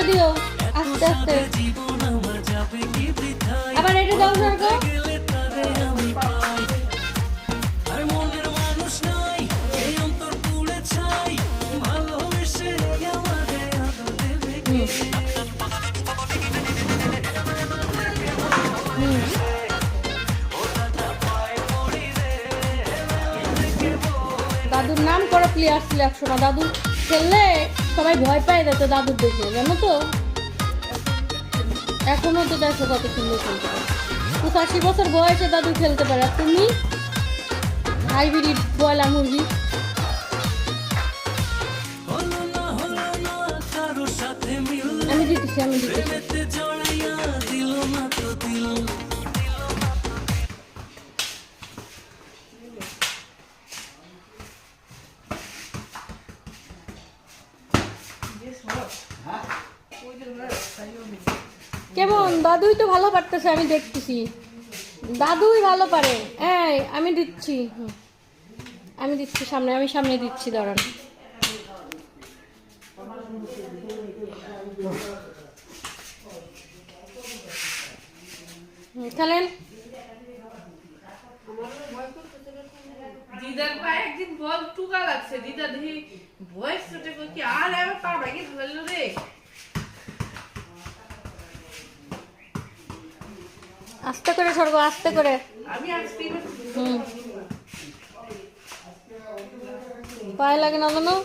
দিও আস্তে আস্তে। আবার এটা দাও স্বর্গ। দাদুর নাম করা প্লেয়ার ছিল একসময়। দাদু খেললে সবাই ভয় পায় যেত দাদুর দেখে, জানো তো। এখনো তো দেখো কত সুন্দর খেলতে পারে। 85 বছর বয়সে দাদু খেলতে পারে। আর তুমি হাইব্রিড ব্রয়লার মুরগি। আমি দিতেছি। কেমন দাদুই তো ভালো পারতেছে, আমি দেখতেছি দাদুই ভালো পারে। এই আমি দিচ্ছি সামনে, আমি সামনে দিচ্ছি, দাঁড়ান। খেলেন। দিদার পায়ে একদিন বল টুকা লাগছে, দিদা দেখি ভয়েস চটে কি আর এবার পা ভেঙে ফেললো রে। আস্তে করে স্বর্গ, আস্তে করে। আমি আসছি। পায়ে লাগে না জানো।